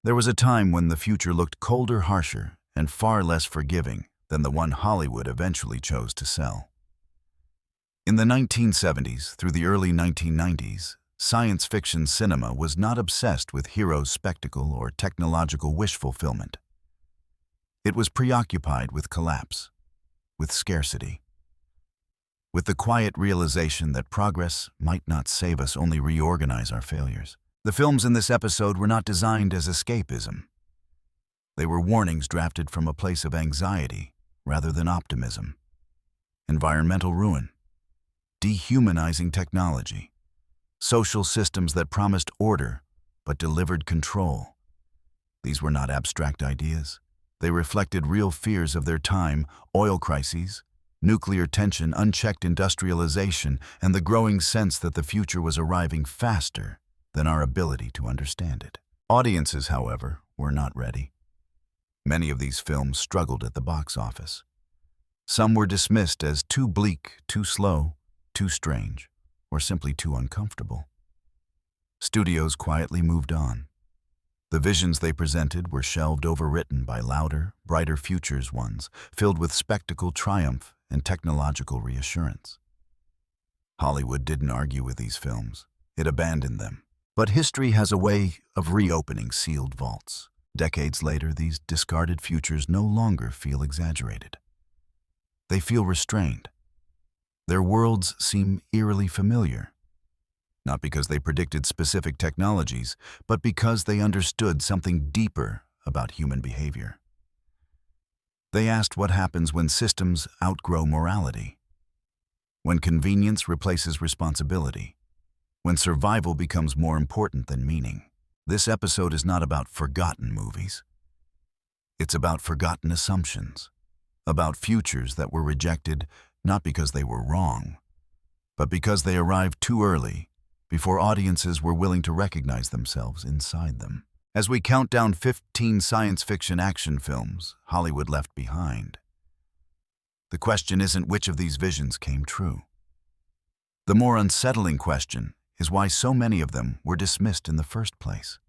There was a time when the future looked colder, harsher, and far less forgiving than the one Hollywood eventually chose to sell. In the 1970s through the early 1990s, science fiction cinema was not obsessed with hero spectacle or technological wish fulfillment. It was preoccupied with collapse, with scarcity, with the quiet realization that progress might not save us, only reorganize our failures. The films in this episode were not designed as escapism. They were warnings drafted from a place of anxiety rather than optimism. Environmental ruin, dehumanizing technology, social systems that promised order but delivered control. These were not abstract ideas. They reflected real fears of their time: oil crises, nuclear tension, unchecked industrialization, and the growing sense that the future was arriving faster than our ability to understand it. Audiences, however, were not ready. Many of these films struggled at the box office. Some were dismissed as too bleak, too slow, too strange, or simply too uncomfortable. Studios quietly moved on. The visions they presented were shelved, overwritten by louder, brighter futures ones, filled with spectacle, triumph, and technological reassurance. Hollywood didn't argue with these films. It abandoned them. But history has a way of reopening sealed vaults. Decades later, these discarded futures no longer feel exaggerated. They feel restrained. Their worlds seem eerily familiar, not because they predicted specific technologies, but because they understood something deeper about human behavior. They asked what happens when systems outgrow morality, when convenience replaces responsibility, when survival becomes more important than meaning. This episode is not about forgotten movies. It's about forgotten assumptions, about futures that were rejected not because they were wrong, but because they arrived too early, before audiences were willing to recognize themselves inside them. As we count down 15 science fiction action films Hollywood left behind, the question isn't which of these visions came true. The more unsettling question is why so many of them were dismissed in the first place,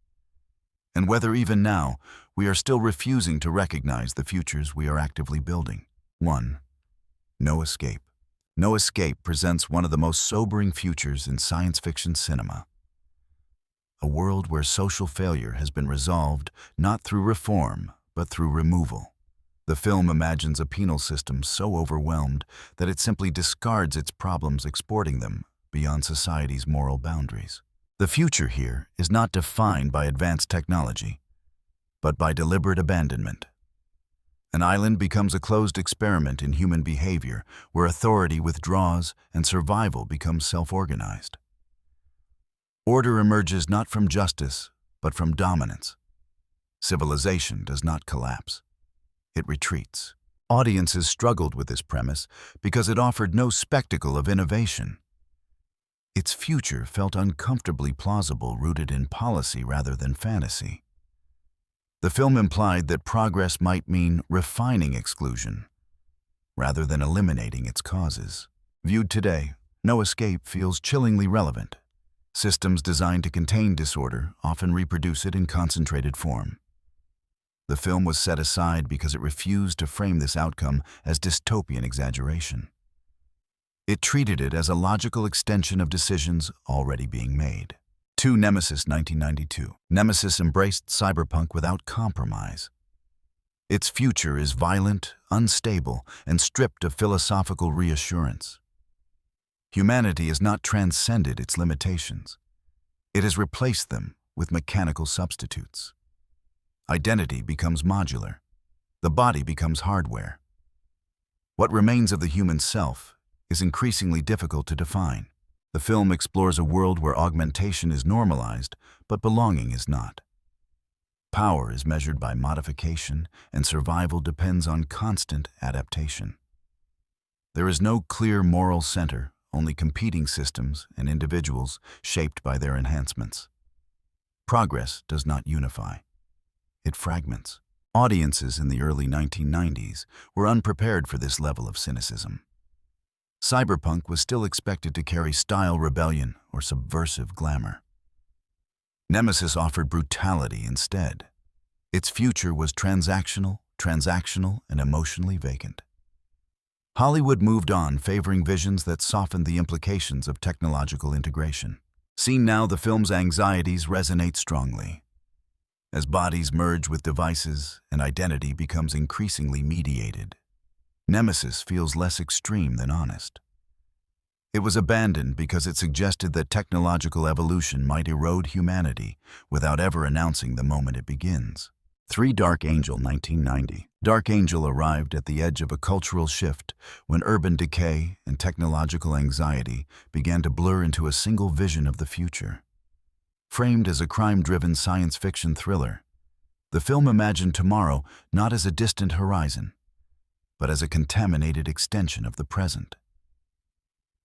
and whether even now we are still refusing to recognize the futures we are actively building. 1. No Escape. No Escape presents one of the most sobering futures in science fiction cinema. A world where social failure has been resolved not through reform, but through removal. The film imagines a penal system so overwhelmed that it simply discards its problems, exporting them beyond society's moral boundaries. The future here is not defined by advanced technology, but by deliberate abandonment. An island becomes a closed experiment in human behavior, where authority withdraws and survival becomes self-organized. Order emerges not from justice, but from dominance. Civilization does not collapse. It retreats. Audiences struggled with this premise because it offered no spectacle of innovation. Its future felt uncomfortably plausible, rooted in policy rather than fantasy. The film implied that progress might mean refining exclusion, rather than eliminating its causes. Viewed today, No Escape feels chillingly relevant. Systems designed to contain disorder often reproduce it in concentrated form. The film was set aside because it refused to frame this outcome as dystopian exaggeration. It treated it as a logical extension of decisions already being made. 2. Nemesis 1992. Nemesis embraced cyberpunk without compromise. Its future is violent, unstable, and stripped of philosophical reassurance. Humanity has not transcended its limitations. It has replaced them with mechanical substitutes. Identity becomes modular. The body becomes hardware. What remains of the human self is increasingly difficult to define. The film explores a world where augmentation is normalized, but belonging is not. Power is measured by modification, and survival depends on constant adaptation. There is no clear moral center, only competing systems and individuals shaped by their enhancements. Progress does not unify. It fragments. Audiences in the early 1990s were unprepared for this level of cynicism. Cyberpunk was still expected to carry style, rebellion, or subversive glamour. Nemesis offered brutality instead. Its future was transactional, and emotionally vacant. Hollywood moved on, favoring visions that softened the implications of technological integration. Seen now, the film's anxieties resonate strongly. As bodies merge with devices and identity becomes increasingly mediated, Nemesis feels less extreme than honest. It was abandoned because it suggested that technological evolution might erode humanity without ever announcing the moment it begins. 3. Dark Angel, 1990. Dark Angel arrived at the edge of a cultural shift when urban decay and technological anxiety began to blur into a single vision of the future. Framed as a crime-driven science fiction thriller, the film imagined tomorrow not as a distant horizon, but as a contaminated extension of the present.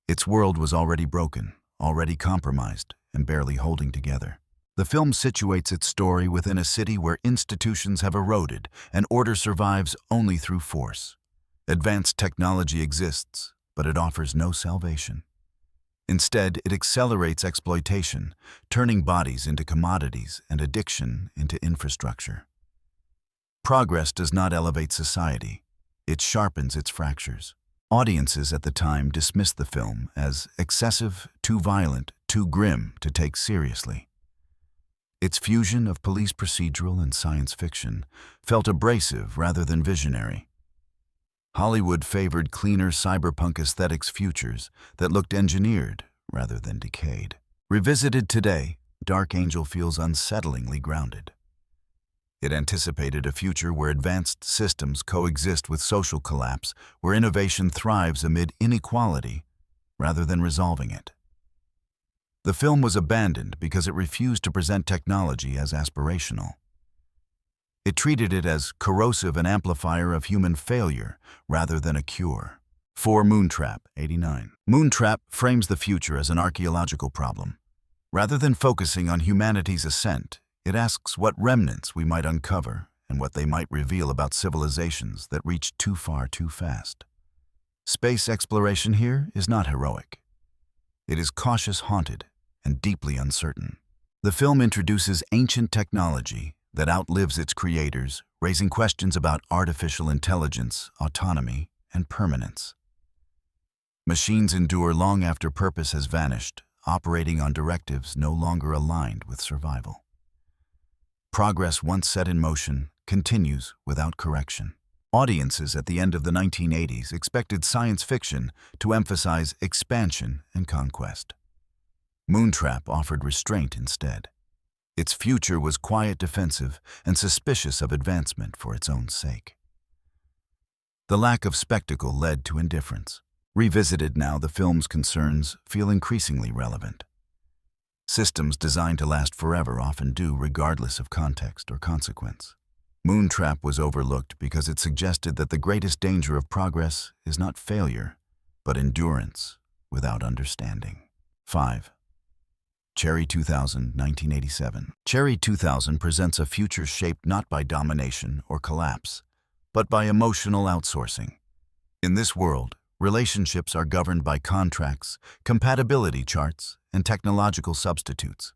Its world was already broken, already compromised, and barely holding together. The film situates its story within a city where institutions have eroded and order survives only through force. Advanced technology exists, but it offers no salvation. Instead, it accelerates exploitation, turning bodies into commodities and addiction into infrastructure. Progress does not elevate society. It sharpens its fractures. Audiences at the time dismissed the film as excessive, too violent, too grim to take seriously. Its fusion of police procedural and science fiction felt abrasive rather than visionary. Hollywood favored cleaner cyberpunk aesthetics futures that looked engineered rather than decayed. Revisited today, Dark Angel feels unsettlingly grounded. It anticipated a future where advanced systems coexist with social collapse, where innovation thrives amid inequality rather than resolving it. The film was abandoned because it refused to present technology as aspirational. It treated it as corrosive and amplifier of human failure rather than a cure. 4. Moontrap, 89. Moontrap frames the future as an archaeological problem. Rather than focusing on humanity's ascent, it asks what remnants we might uncover and what they might reveal about civilizations that reached too far too fast. Space exploration here is not heroic. It is cautious, haunted, and deeply uncertain. The film introduces ancient technology that outlives its creators, raising questions about artificial intelligence, autonomy, and permanence. Machines endure long after purpose has vanished, operating on directives no longer aligned with survival. Progress once set in motion continues without correction. Audiences at the end of the 1980s expected science fiction to emphasize expansion and conquest. Moontrap offered restraint instead. Its future was quiet, defensive, and suspicious of advancement for its own sake. The lack of spectacle led to indifference. Revisited now, the film's concerns feel increasingly relevant. Systems designed to last forever often do, regardless of context or consequence. Moontrap was overlooked because it suggested that the greatest danger of progress is not failure, but endurance without understanding. 5. Cherry 2000, 1987. Cherry 2000 presents a future shaped not by domination or collapse, but by emotional outsourcing. In this world, relationships are governed by contracts, compatibility charts, and technological substitutes.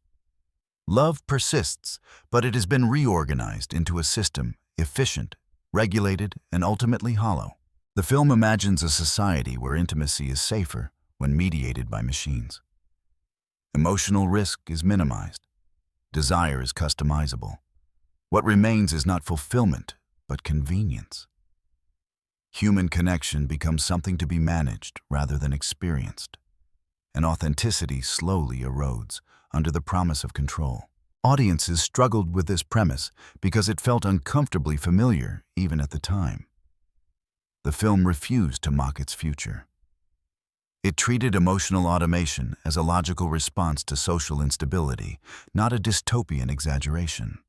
Love persists, but it has been reorganized into a system efficient, regulated, and ultimately hollow. The film imagines a society where intimacy is safer when mediated by machines. Emotional risk is minimized. Desire is customizable. What remains is not fulfillment, but convenience. Human connection becomes something to be managed rather than experienced, and authenticity slowly erodes under the promise of control. Audiences struggled with this premise because it felt uncomfortably familiar even at the time. The film refused to mock its future. It treated emotional automation as a logical response to social instability, not a dystopian exaggeration.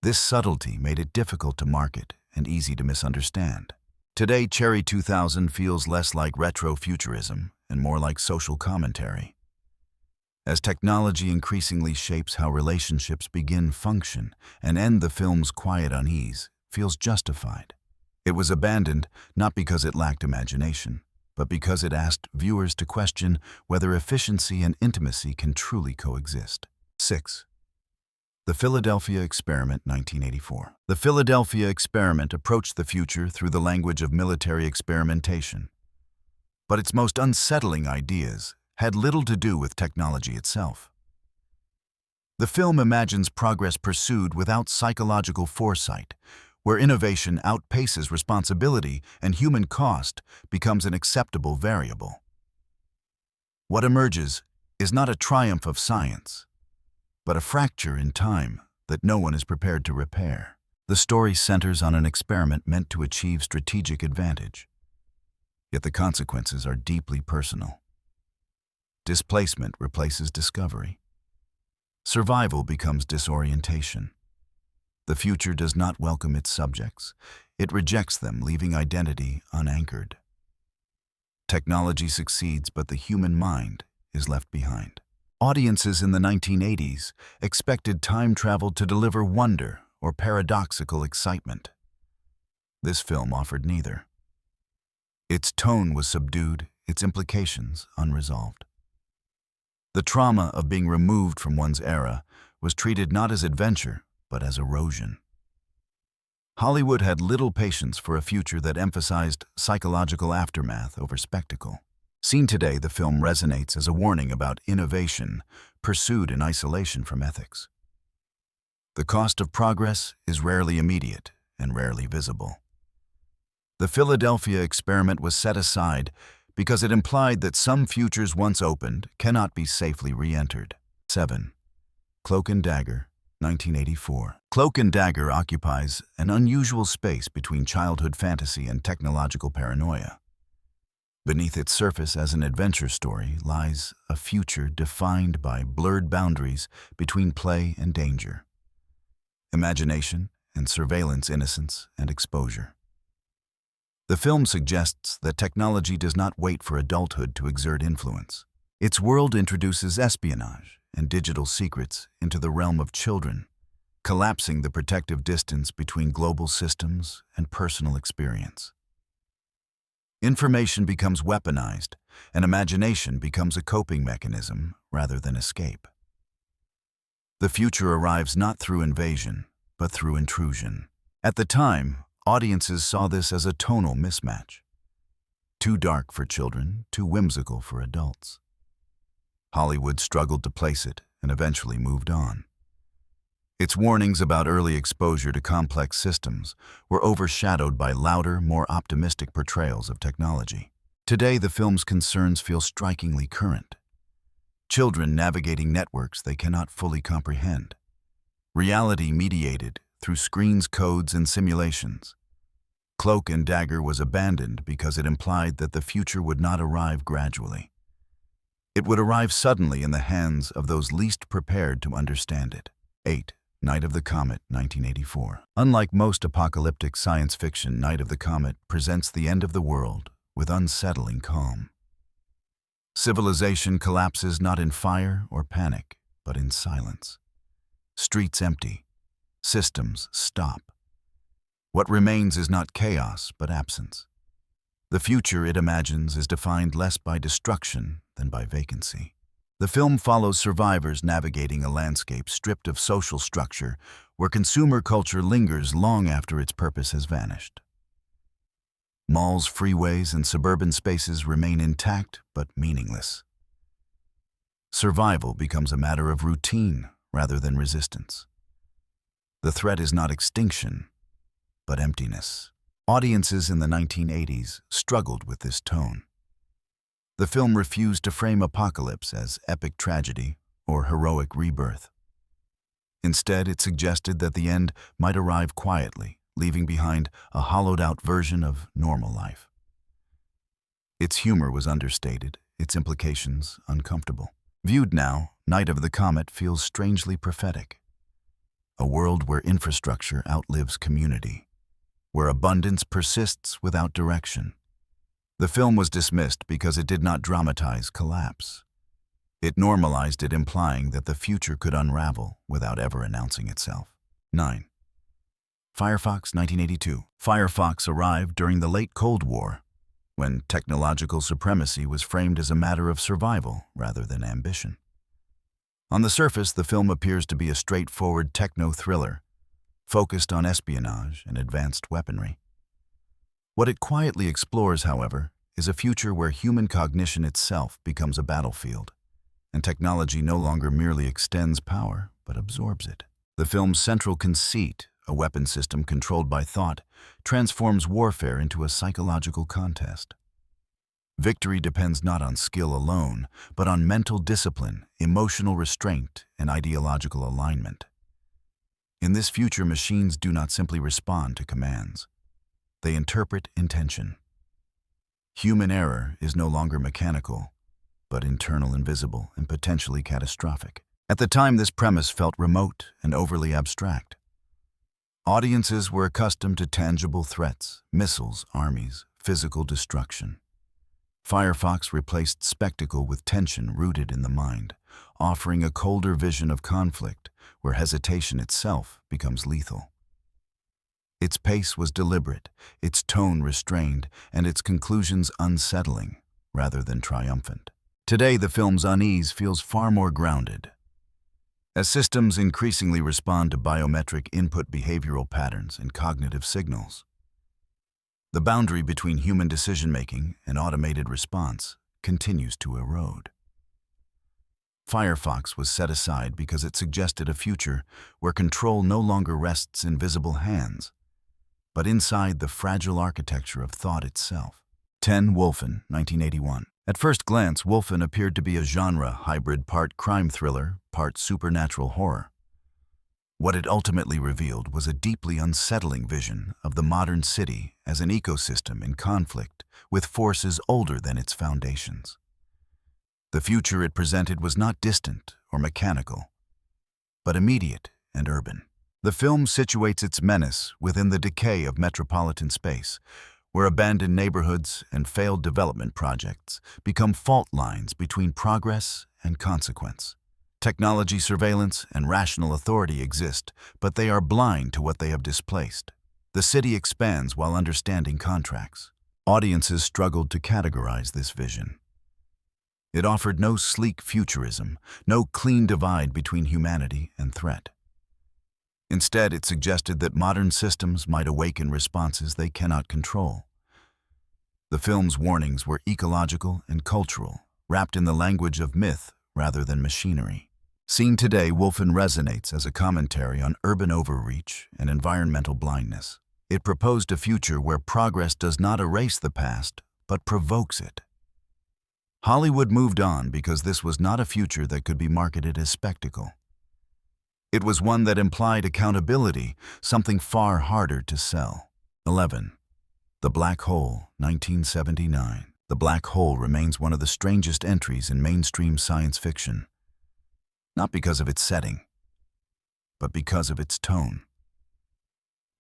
This subtlety made it difficult to market and easy to misunderstand. Today, Cherry 2000 feels less like retro-futurism and more like social commentary. As technology increasingly shapes how relationships begin, function, and end, the film's quiet unease feels justified. It was abandoned not because it lacked imagination, but because it asked viewers to question whether efficiency and intimacy can truly coexist. 6. The Philadelphia Experiment, 1984. The Philadelphia Experiment approached the future through the language of military experimentation. But its most unsettling ideas had little to do with technology itself. The film imagines progress pursued without psychological foresight, where innovation outpaces responsibility and human cost becomes an acceptable variable. What emerges is not a triumph of science, but a fracture in time that no one is prepared to repair. The story centers on an experiment meant to achieve strategic advantage, yet the consequences are deeply personal. Displacement replaces discovery. Survival becomes disorientation. The future does not welcome its subjects. It rejects them, leaving identity unanchored. Technology succeeds, but the human mind is left behind. Audiences in the 1980s expected time travel to deliver wonder or paradoxical excitement. This film offered neither. Its tone was subdued, its implications unresolved. The trauma of being removed from one's era was treated not as adventure, but as erosion. Hollywood had little patience for a future that emphasized psychological aftermath over spectacle. Seen today, the film resonates as a warning about innovation pursued in isolation from ethics. The cost of progress is rarely immediate and rarely visible. The Philadelphia Experiment was set aside because it implied that some futures once opened cannot be safely re-entered. 7. Cloak and Dagger, 1984. Cloak and Dagger occupies an unusual space between childhood fantasy and technological paranoia. Beneath its surface as an adventure story lies a future defined by blurred boundaries between play and danger, imagination and surveillance, innocence and exposure. The film suggests that technology does not wait for adulthood to exert influence. Its world introduces espionage and digital secrets into the realm of children, collapsing the protective distance between global systems and personal experience. Information becomes weaponized, and imagination becomes a coping mechanism rather than escape. The future arrives not through invasion, but through intrusion. At the time, audiences saw this as a tonal mismatch. Too dark for children, too whimsical for adults. Hollywood struggled to place it and eventually moved on. Its warnings about early exposure to complex systems were overshadowed by louder, more optimistic portrayals of technology. Today, the film's concerns feel strikingly current. Children navigating networks they cannot fully comprehend. Reality mediated through screens, codes, and simulations. Cloak and Dagger was abandoned because it implied that the future would not arrive gradually. It would arrive suddenly in the hands of those least prepared to understand it. 8. Night of the Comet, 1984. Unlike most apocalyptic science fiction, Night of the Comet presents the end of the world with unsettling calm. Civilization collapses not in fire or panic, but in silence. Streets empty. Systems stop. What remains is not chaos, but absence. The future it imagines is defined less by destruction than by vacancy. The film follows survivors navigating a landscape stripped of social structure, where consumer culture lingers long after its purpose has vanished. Malls, freeways, and suburban spaces remain intact but meaningless. Survival becomes a matter of routine rather than resistance. The threat is not extinction, but emptiness. Audiences in the 1980s struggled with this tone. The film refused to frame apocalypse as epic tragedy or heroic rebirth. Instead, it suggested that the end might arrive quietly, leaving behind a hollowed-out version of normal life. Its humor was understated, its implications uncomfortable. Viewed now, Night of the Comet feels strangely prophetic. A world where infrastructure outlives community, where abundance persists without direction. The film was dismissed because it did not dramatize collapse. It normalized it, implying that the future could unravel without ever announcing itself. 9. Firefox, 1982. Firefox arrived during the late Cold War, when technological supremacy was framed as a matter of survival rather than ambition. On the surface, the film appears to be a straightforward techno-thriller, focused on espionage and advanced weaponry. What it quietly explores, however, is a future where human cognition itself becomes a battlefield, and technology no longer merely extends power, but absorbs it. The film's central conceit, a weapon system controlled by thought, transforms warfare into a psychological contest. Victory depends not on skill alone, but on mental discipline, emotional restraint, and ideological alignment. In this future, machines do not simply respond to commands. They interpret intention. Human error is no longer mechanical, but internal, invisible, and potentially catastrophic. At the time, this premise felt remote and overly abstract. Audiences were accustomed to tangible threats, missiles, armies, physical destruction. Firefox replaced spectacle with tension rooted in the mind, offering a colder vision of conflict where hesitation itself becomes lethal. Its pace was deliberate, its tone restrained, and its conclusions unsettling rather than triumphant. Today, the film's unease feels far more grounded. As systems increasingly respond to biometric input, behavioral patterns, and cognitive signals, the boundary between human decision-making and automated response continues to erode. Firefox was set aside because it suggested a future where control no longer rests in visible hands, but inside the fragile architecture of thought itself. 10. Wolfen, 1981. At first glance, Wolfen appeared to be a genre hybrid, part crime thriller, part supernatural horror. What it ultimately revealed was a deeply unsettling vision of the modern city as an ecosystem in conflict with forces older than its foundations. The future it presented was not distant or mechanical, but immediate and urban. The film situates its menace within the decay of metropolitan space, where abandoned neighborhoods and failed development projects become fault lines between progress and consequence. Technology, surveillance, and rational authority exist, but they are blind to what they have displaced. The city expands while understanding contracts. Audiences struggled to categorize this vision. It offered no sleek futurism, no clean divide between humanity and threat. Instead, it suggested that modern systems might awaken responses they cannot control. The film's warnings were ecological and cultural, wrapped in the language of myth rather than machinery. Seen today, Wolfen resonates as a commentary on urban overreach and environmental blindness. It proposed a future where progress does not erase the past, but provokes it. Hollywood moved on because this was not a future that could be marketed as spectacle. It was one that implied accountability, something far harder to sell. 11. The Black Hole, 1979. The Black Hole remains one of the strangest entries in mainstream science fiction. Not because of its setting, but because of its tone.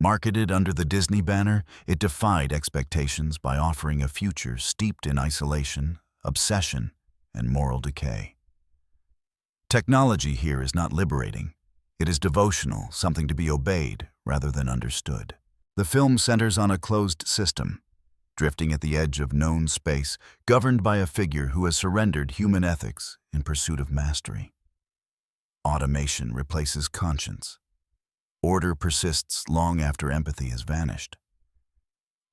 Marketed under the Disney banner, it defied expectations by offering a future steeped in isolation, obsession, and moral decay. Technology here is not liberating. It is devotional, something to be obeyed rather than understood. The film centers on a closed system, drifting at the edge of known space, governed by a figure who has surrendered human ethics in pursuit of mastery. Automation replaces conscience. Order persists long after empathy has vanished.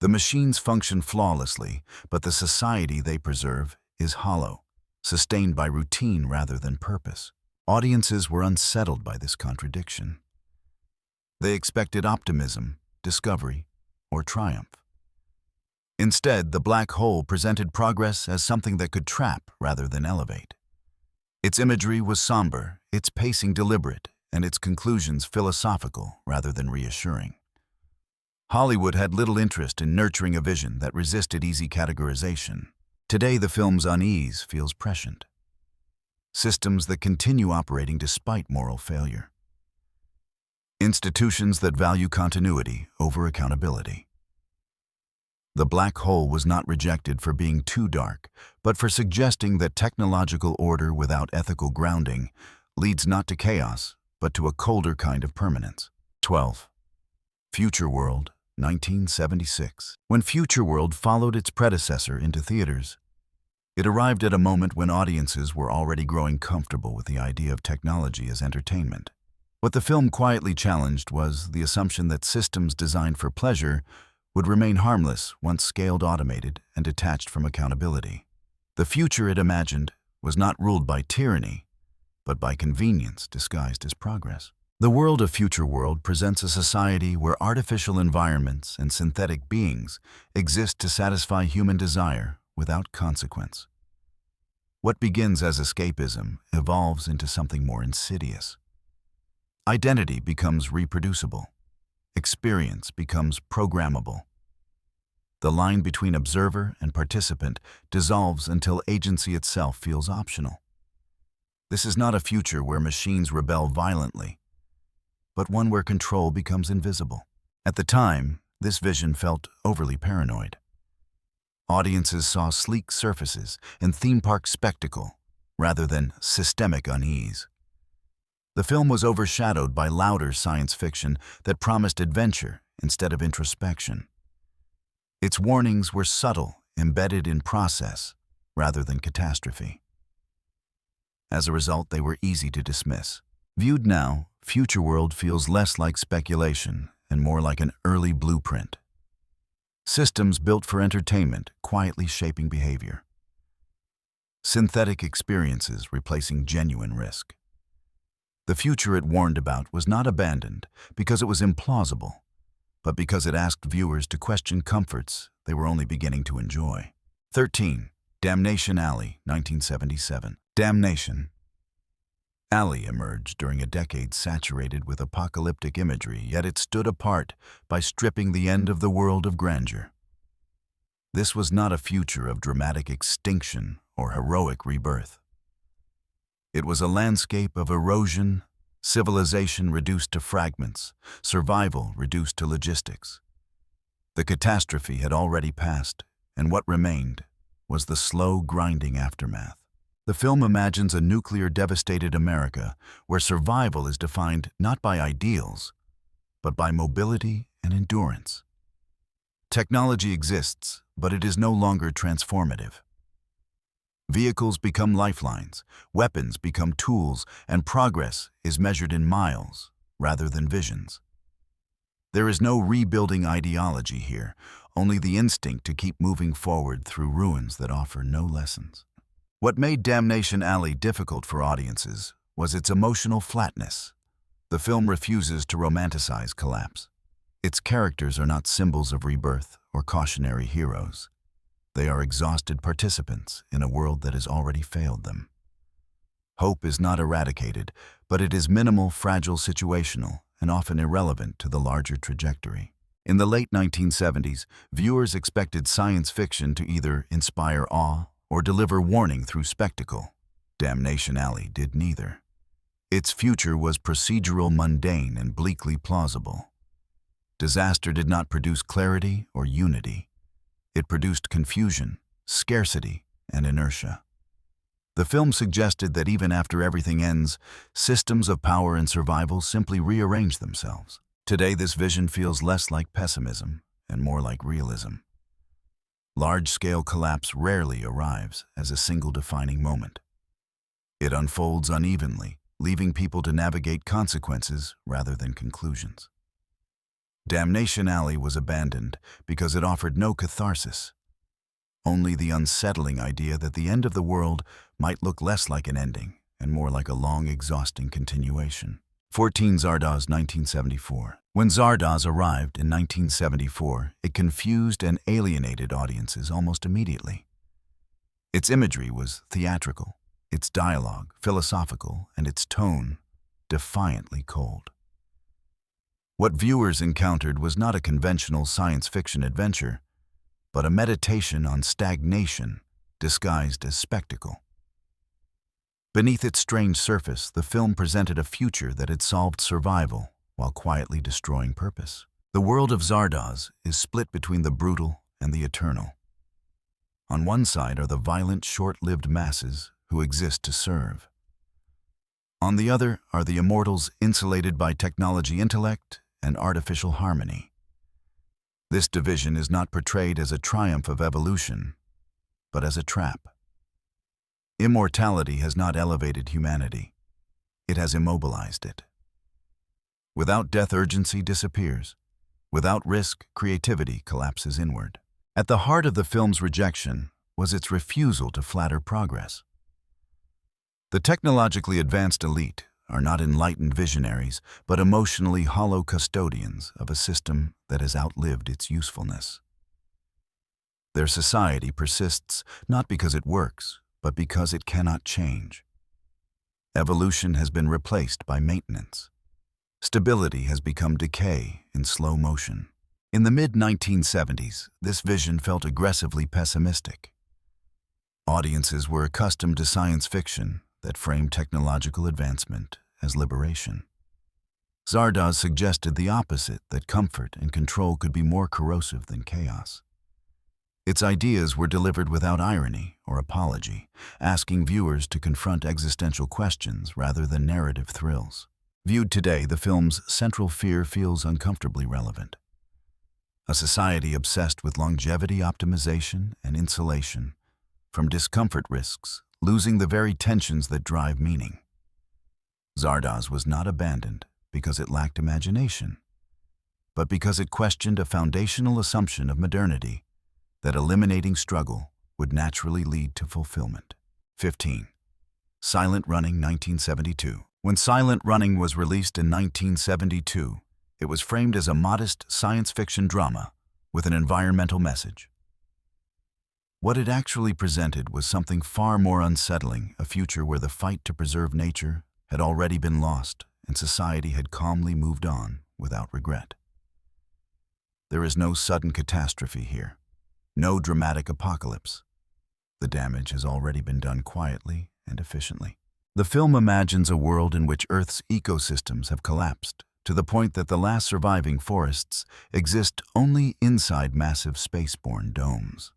The machines function flawlessly, but the society they preserve is hollow, sustained by routine rather than purpose. Audiences were unsettled by this contradiction. They expected optimism, discovery, or triumph. Instead, the Black Hole presented progress as something that could trap rather than elevate. Its imagery was somber, its pacing deliberate, and its conclusions philosophical rather than reassuring. Hollywood had little interest in nurturing a vision that resisted easy categorization. Today, the film's unease feels prescient. Systems that continue operating despite moral failure. Institutions that value continuity over accountability. The Black Hole was not rejected for being too dark, but for suggesting that technological order without ethical grounding leads not to chaos, but to a colder kind of permanence. 12. Future World, 1976. When Future World followed its predecessor into theaters, It arrived at a moment when audiences were already growing comfortable with the idea of technology as entertainment. What the film quietly challenged was the assumption that systems designed for pleasure would remain harmless once scaled, automated, and detached from accountability. The future it imagined was not ruled by tyranny, but by convenience disguised as progress. The world of Future World presents a society where artificial environments and synthetic beings exist to satisfy human desire without consequence. What begins as escapism evolves into something more insidious. Identity becomes reproducible. Experience becomes programmable. The line between observer and participant dissolves until agency itself feels optional. This is not a future where machines rebel violently, but one where control becomes invisible. At the time, this vision felt overly paranoid. Audiences saw sleek surfaces and theme park spectacle rather than systemic unease. The film was overshadowed by louder science fiction that promised adventure instead of introspection. Its warnings were subtle, embedded in process rather than catastrophe. As a result, they were easy to dismiss. Viewed now, Future World feels less like speculation and more like an early blueprint. Systems built for entertainment quietly shaping behavior. Synthetic experiences replacing genuine risk. The future it warned about was not abandoned because it was implausible, but because it asked viewers to question comforts they were only beginning to enjoy. 13. Damnation Alley, 1977. Damnation Alley emerged during a decade saturated with apocalyptic imagery, yet it stood apart by stripping the end of the world of grandeur. This was not a future of dramatic extinction or heroic rebirth. It was a landscape of erosion, civilization reduced to fragments, survival reduced to logistics. The catastrophe had already passed, and what remained was the slow, grinding aftermath. The film imagines a nuclear-devastated America where survival is defined not by ideals, but by mobility and endurance. Technology exists, but it is no longer transformative. Vehicles become lifelines, weapons become tools, and progress is measured in miles rather than visions. There is no rebuilding ideology here, only the instinct to keep moving forward through ruins that offer no lessons. What made Damnation Alley difficult for audiences was its emotional flatness. The film refuses to romanticize collapse. Its characters are not symbols of rebirth or cautionary heroes. They are exhausted participants in a world that has already failed them. Hope is not eradicated, but it is minimal, fragile, situational, and often irrelevant to the larger trajectory. In the late 1970s, viewers expected science fiction to either inspire awe or deliver warning through spectacle. Damnation Alley did neither. Its future was procedural, mundane, and bleakly plausible. Disaster did not produce clarity or unity. It produced confusion, scarcity, and inertia. The film suggested that even after everything ends, systems of power and survival simply rearrange themselves. Today, this vision feels less like pessimism and more like realism. Large-scale collapse rarely arrives as a single defining moment. It unfolds unevenly, leaving people to navigate consequences rather than conclusions. Damnation Alley was abandoned because it offered no catharsis, only the unsettling idea that the end of the world might look less like an ending and more like a long, exhausting continuation. 14. Zardoz, 1974. When Zardoz arrived in 1974, it confused and alienated audiences almost immediately. Its imagery was theatrical, its dialogue philosophical, and its tone defiantly cold. What viewers encountered was not a conventional science fiction adventure, but a meditation on stagnation disguised as spectacle. Beneath its strange surface, the film presented a future that had solved survival while quietly destroying purpose. The world of Zardoz is split between the brutal and the eternal. On one side are the violent, short-lived masses who exist to serve. On the other are the immortals insulated by technology, intellect, and artificial harmony. This division is not portrayed as a triumph of evolution, but as a trap. Immortality has not elevated humanity. It has immobilized it. Without death, urgency disappears. Without risk, creativity collapses inward. At the heart of the film's rejection was its refusal to flatter progress. The technologically advanced elite are not enlightened visionaries, but emotionally hollow custodians of a system that has outlived its usefulness. Their society persists not because it works, but because it cannot change. Evolution has been replaced by maintenance. Stability has become decay in slow motion. In the mid-1970s, this vision felt aggressively pessimistic. Audiences were accustomed to science fiction that framed technological advancement as liberation. Zardoz suggested the opposite, that comfort and control could be more corrosive than chaos. Its ideas were delivered without irony or apology, asking viewers to confront existential questions rather than narrative thrills. Viewed today, the film's central fear feels uncomfortably relevant. A society obsessed with longevity optimization and insulation from discomfort risks, losing the very tensions that drive meaning. Zardoz was not abandoned because it lacked imagination, but because it questioned a foundational assumption of modernity, that eliminating struggle would naturally lead to fulfillment. 15. Silent Running, 1972. When Silent Running was released in 1972, it was framed as a modest science fiction drama with an environmental message. What it actually presented was something far more unsettling, a future where the fight to preserve nature had already been lost and society had calmly moved on without regret. There is no sudden catastrophe here. No dramatic apocalypse. The damage has already been done quietly and efficiently. The film imagines a world in which Earth's ecosystems have collapsed to the point that the last surviving forests exist only inside massive spaceborne domes.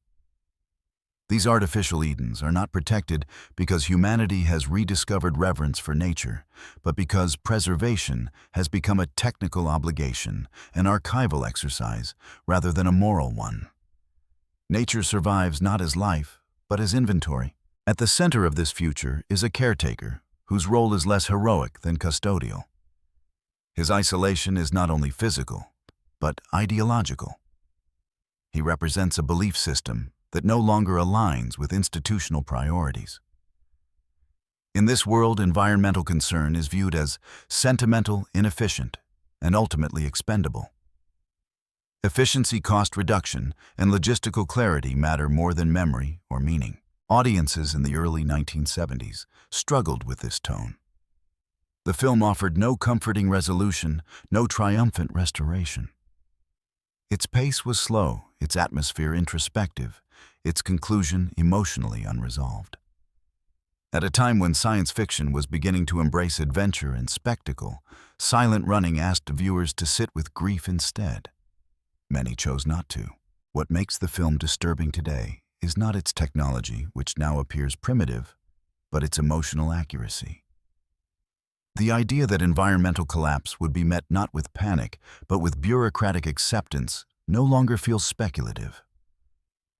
These artificial Edens are not protected because humanity has rediscovered reverence for nature, but because preservation has become a technical obligation, an archival exercise, rather than a moral one. Nature survives not as life, but as inventory. At the center of this future is a caretaker whose role is less heroic than custodial. His isolation is not only physical, but ideological. He represents a belief system that no longer aligns with institutional priorities. In this world, environmental concern is viewed as sentimental, inefficient, and ultimately expendable. Efficiency, cost reduction, and logistical clarity matter more than memory or meaning. Audiences in the early 1970s struggled with this tone. The film offered no comforting resolution, no triumphant restoration. Its pace was slow, its atmosphere introspective, its conclusion emotionally unresolved. At a time when science fiction was beginning to embrace adventure and spectacle, Silent Running asked viewers to sit with grief instead. Many chose not to. What makes the film disturbing today is not its technology, which now appears primitive, but its emotional accuracy. The idea that environmental collapse would be met not with panic, but with bureaucratic acceptance no longer feels speculative.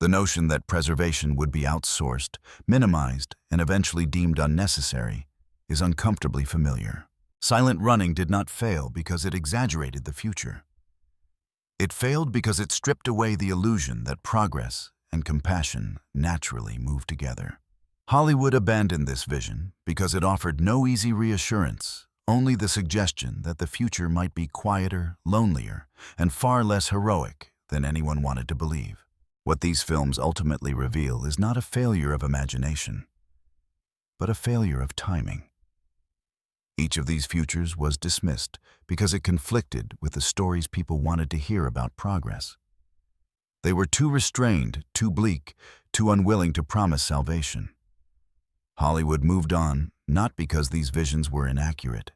The notion that preservation would be outsourced, minimized, and eventually deemed unnecessary is uncomfortably familiar. Silent Running did not fail because it exaggerated the future. It failed because it stripped away the illusion that progress and compassion naturally move together. Hollywood abandoned this vision because it offered no easy reassurance, only the suggestion that the future might be quieter, lonelier, and far less heroic than anyone wanted to believe. What these films ultimately reveal is not a failure of imagination, but a failure of timing. Each of these futures was dismissed because it conflicted with the stories people wanted to hear about progress. They were too restrained, too bleak, too unwilling to promise salvation. Hollywood moved on not because these visions were inaccurate,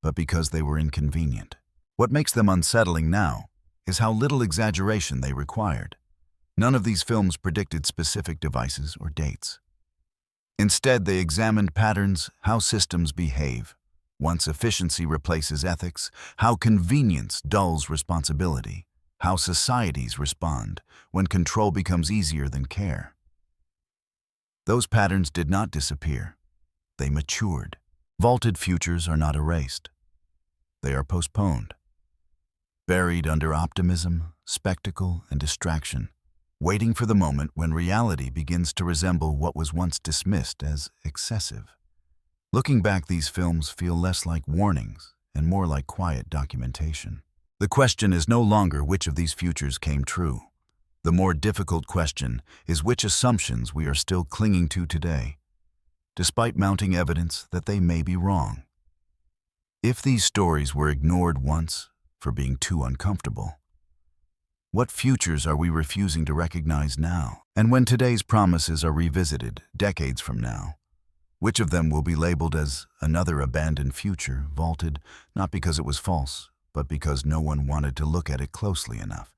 but because they were inconvenient. What makes them unsettling now is how little exaggeration they required. None of these films predicted specific devices or dates. Instead, they examined patterns, how systems behave. Once efficiency replaces ethics, how convenience dulls responsibility, how societies respond when control becomes easier than care. Those patterns did not disappear. They matured. Vaulted futures are not erased. They are postponed, buried under optimism, spectacle, and distraction, waiting for the moment when reality begins to resemble what was once dismissed as excessive. Looking back, these films feel less like warnings and more like quiet documentation. The question is no longer which of these futures came true. The more difficult question is which assumptions we are still clinging to today, despite mounting evidence that they may be wrong. If these stories were ignored once for being too uncomfortable, what futures are we refusing to recognize now? And when today's promises are revisited decades from now, which of them will be labeled as another abandoned future, vaulted not because it was false, but because no one wanted to look at it closely enough?